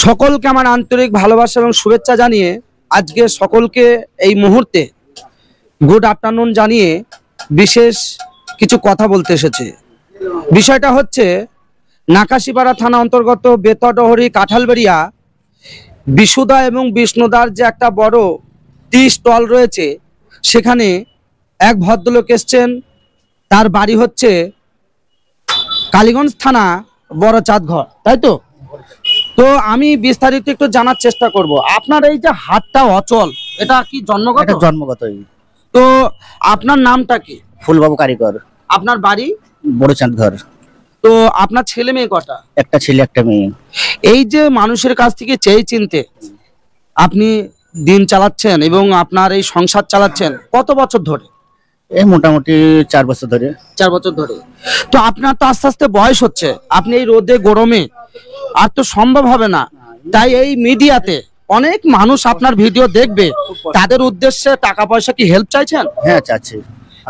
সকলকে আমার আন্তরিক ভালোবাসা এবং শুভেচ্ছা জানিয়ে আজকে সকলকে এই মুহূর্তে গুড আফটারনুন জানিয়ে বিশেষ কিছু কথা বলতে এসেছে। বিষয়টা হচ্ছে নাকাশিপাড়া থানা অন্তর্গত বেতডহরি কাঁঠালবেড়িয়া বিশুদা এবং বিষ্ণুদার যে একটা বড় টি স্টল রয়েছে, সেখানে এক ভদ্রলোক এসছেন। তার বাড়ি হচ্ছে কালীগঞ্জ থানা বড় চাঁদঘর, তাই তো? তো আমি বিস্তারিত একটু জানার চেষ্টা করব। আপনার এই যে হাতটা অচল, এটা কি জন্মগত? এটা জন্মগতই। তো আপনার নামটা কি? ফুলবাবু কারিগর। আপনার বাড়ি বড় চাঁদঘর। তো আপনার ছেলে মেয়ে কটা? একটা ছেলে একটা মেয়ে। এই যে মানুষের কাছ থেকে চেয়ে চিনতে আপনি দিন চালাচ্ছেন এবং আপনার এই সংসার চালাচ্ছেন কত বছর ধরে? এই মোটামুটি 4 বছর ধরে। 4 বছর ধরে। তো আপনার তো আস্তে আস্তে বয়স হচ্ছে, আপনি এই রোদে গরমে আর তো সম্ভব হবে না। তাই এই মিডিয়াতে অনেক মানুষ আপনার ভিডিও দেখবে, তাদের উদ্দেশ্যে টাকা পয়সা কি হেল্প চাইছেন? হ্যাঁ, চাচ্ছি।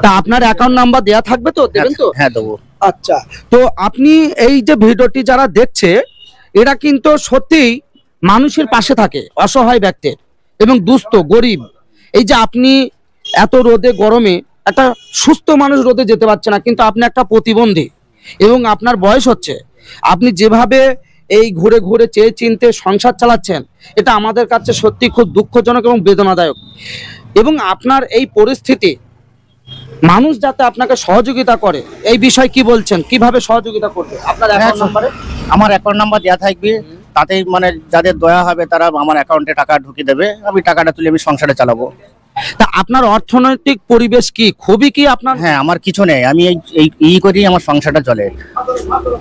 তা আপনার অ্যাকাউন্ট নাম্বার দেয়া থাকবে তো? দেবেন তো? হ্যাঁ, দেবো। আচ্ছা, তো আপনি এই যে ভিডিওটি যারা দেখছে, এরা কিন্তু সত্যিই মানুষের পাশে থাকে, অসহায় ব্যক্তির এবং দুস্থ গরিব। এই যে আপনি এত রোদে গরমে, একটা সুস্থ মানুষ রোদে যেতে পারছে না, কিন্তু আপনি একটা প্রতিবন্ধী এবং আপনার বয়স হচ্ছে, আপনি যেভাবে এই ঘুরে ঘুরে চেয়ে চিনতে সংসার চালাচ্ছেন, এটা আমাদের কাছে সত্যি খুব দুঃখজনক এবং বেদনাদায়ক। এবং আপনার এই পরিস্থিতি মানুষ যাতে আপনাকে সহযোগিতা করে, এই বিষয় কি বলছেন? কিভাবে সহযোগিতা করবে? আপনার অ্যাকাউন্ট নাম্বারে আমার অ্যাকাউন্ট নাম্বার দেওয়া থাকবে, তাতে মানে যাদের দয়া হবে তারা আমার অ্যাকাউন্টে টাকা ঢুকিয়ে দেবে, আমি টাকাটা তুলে আমি সংসারে চালাবো। তা আপনার অর্থনৈতিক পরিবেশ কি খুবই কি আপনার? হ্যাঁ, আমার কিছু নেই, আমি এই করেই আমার সংসারটা চলে।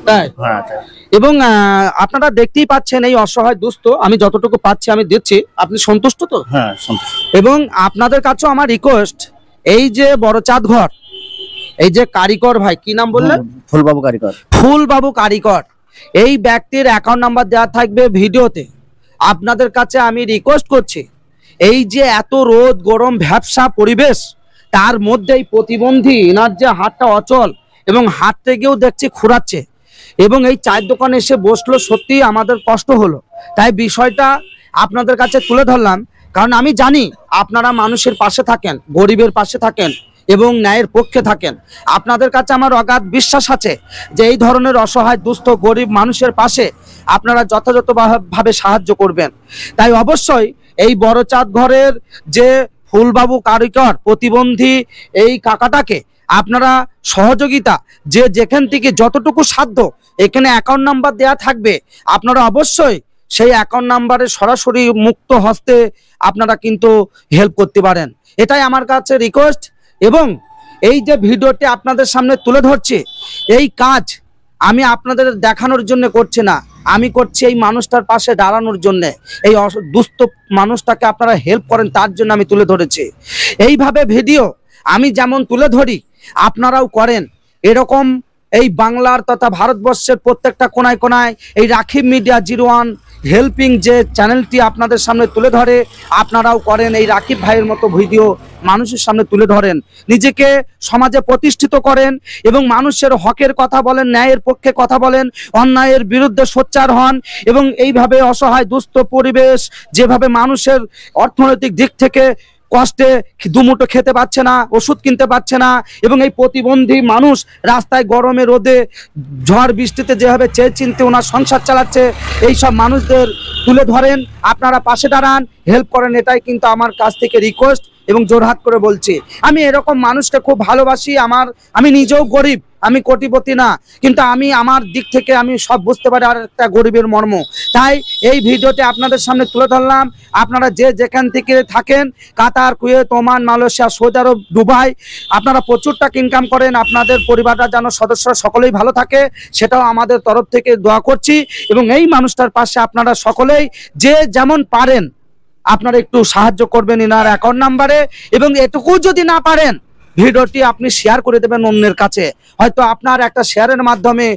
তাই? হ্যাঁ। এবং আপনারা দেখতেই পাচ্ছেন এই অসহায় দুস্থ, আমি যতটুকু পাচ্ছি আমি দিচ্ছি। আপনি সন্তুষ্ট তো? হ্যাঁ, সন্তুষ্ট। এবং আপনাদের কাছেও আমার রিকোয়েস্ট, এই যে বড় চাঁদঘর, এই যে কারিগর ভাই, কি নাম বললেন? ফুলবাবু কারিগর। ফুলবাবু কারিগর, এই ব্যক্তির অ্যাকাউন্ট নাম্বার দেওয়া থাকবে ভিডিওতে। আপনাদের কাছে আমি রিকোয়েস্ট করছি, এই যে এত রোদ গরম ভ্যাপসা পরিবেশ, তার মধ্যে এই প্রতিবন্ধী এনার যে হাতটা অচল এবং হাঁটতে গিয়েও দেখছি খুঁড়াচ্ছে, এবং এই চায়ের দোকানে এসে বসলো, সত্যি আমাদের কষ্ট হলো। তাই বিষয়টা আপনাদের কাছে তুলে ধরলাম, কারণ আমি জানি আপনারা মানুষের পাশে থাকেন, গরিবের পাশে থাকেন এবং ন্যায়ের পক্ষে থাকেন। আপনাদের কাছে আমার অগাধ বিশ্বাস আছে যে এই ধরনের অসহায় দুস্থ গরিব মানুষের পাশে আপনারা যথাযথভাবে সাহায্য করবেন। তাই অবশ্যই এই বড় চাঁদ ঘরের যে ফুলবাবু কারিগর প্রতিবন্ধী এই কাকাটাকে আপনারা সহযোগিতা, যে যেখান থেকে যতটুকু সাধ্য, এখানে অ্যাকাউন্ট নাম্বার দেয়া থাকবে, আপনারা অবশ্যই সেই অ্যাকাউন্ট নাম্বারে সরাসরি মুক্ত হস্তে আপনারা কিন্তু হেল্প করতে পারেন। এটাই আমার কাছে রিকোয়েস্ট। এবং এই যে ভিডিওটি আপনাদের সামনে তুলে ধরছি, এই কাজ আমি আপনাদের দেখানোর জন্য করছি না, আমি করছি এই মানুষটার পাশে দাঁড়ানোর জন্য। এই দুস্থ মানুষটাকে আপনারা হেল্প করেন, তার জন্য আমি তুলে ধরেছি। এইভাবে ভিডিও আমি যেমন তুলে ধরি, আপনারাও করেন এরকম। এই বাংলার তথা ভারতবর্ষের প্রত্যেকটা কোনায় কোনায় এই রাখিব মিডিয়া 01 হেল্পিং যে চ্যানেলটি আপনাদের সামনে তুলে ধরে, আপনারাও করেন। এই রাকিব ভাইয়ের মতো ভিডিও মানুষের সামনে তুলে ধরেন, নিজেকে সমাজে প্রতিষ্ঠিত করেন এবং মানুষের হকের কথা বলেন, ন্যায়ের পক্ষে কথা বলেন, অন্যায়ের বিরুদ্ধে সোচ্চার হন। এবং এইভাবে অসহায় দুস্থ পরিবেশ, যেভাবে মানুষের অর্থনৈতিক দিক থেকে কষ্টে দুমুঠো খেতে পাচ্ছে না, ওষুধ কিনতে পারছে না, এবং এই প্রতিবন্ধী মানুষ রাস্তায় গরমে রোদে ঝড় বৃষ্টিতে যেভাবে চেয়ে চিনতে ওনার সংসার চালাচ্ছে, এই সব মানুষদের তুলে ধরেন, আপনারা পাশে দাঁড়ান, হেল্প করেন। এটাই কিন্তু আমার কাছ থেকে রিকোয়েস্ট এবং জোরহাত করে বলছি। আমি এরকম মানুষকে খুব ভালোবাসি। আমি নিজেও গরিব, আমি কোটিপতি না, কিন্তু আমি আমার দিক থেকে আমি সব বুঝতে পারি আর একটা গরিবের মর্ম। তাই এই ভিডিওটি আপনাদের সামনে তুলে ধরলাম। আপনারা যে যেখান থেকে থাকেন, কাতার, কুয়েত, ওমান, মালয়েশিয়া, সৌদি আরব, দুবাই, আপনারা প্রচুর টাকা ইনকাম করেন, আপনাদের পরিবারটা যেন সদস্যরা সকলেই ভালো থাকে, সেটাও আমাদের তরফ থেকে দোয়া করছি। এবং এই মানুষটার পাশে আপনারা সকলেই যে যেমন পারেন আপনারা একটু সাহায্য করবেন এনার অ্যাকাউন্ট নাম্বারে। এবং এটুকু যদি না পারেন, ভিডিওটি আপনি শেয়ার করে দেবেন অন্যের কাছে। হয়তো আপনার একটা শেয়ারের মাধ্যমে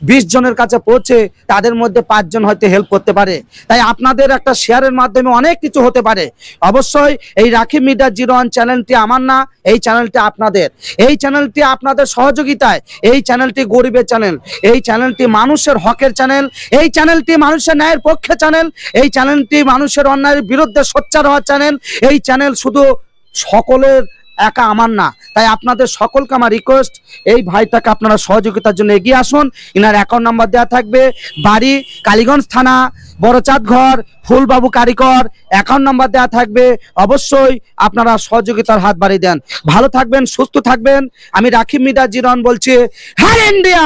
20 জনের কাছে পৌঁছে তাদের মধ্যে 5 জন হয়তো হেল্প করতে পারে। তাই আপনাদের একটা শেয়ারের মাধ্যমে অনেক কিছু হতে পারে। অবশ্যই এই রাকিব মিডিয়া 01 চ্যানেলটি আমার না, এই চ্যানেলটি আপনাদের। এই চ্যানেলটি আপনাদের সহযোগিতায়, এই চ্যানেলটি গরিবের চ্যানেল, এই চ্যানেলটি মানুষের হকের চ্যানেল, এই চ্যানেলটি মানুষের ন্যায়ের পক্ষে চ্যানেল, এই চ্যানেলটি মানুষের অন্যায়ের বিরুদ্ধে সোচ্চার হওয়ার চ্যানেল। এই চ্যানেল শুধু সকলের একা আমার না। তাই আপনাদের সকলকে আমার রিকোয়েস্ট, এই ভাইটাকে আপনারা সহযোগিতার জন্য এগিয়ে আসুন। ইনার অ্যাকাউন্ট নাম্বার দেওয়া থাকবে, বাড়ি কালীগঞ্জ থানা, বড়চাঁদ ঘর, ফুলবাবু কারিগর, অ্যাকাউন্ট নাম্বার দেওয়া থাকবে। অবশ্যই আপনারা সহযোগিতার হাত বাড়িয়ে দেন। ভালো থাকবেন, সুস্থ থাকবেন। আমি রাকিব মিডিয়া 01 বলছি, হ্যাঁ ইন্ডিয়া।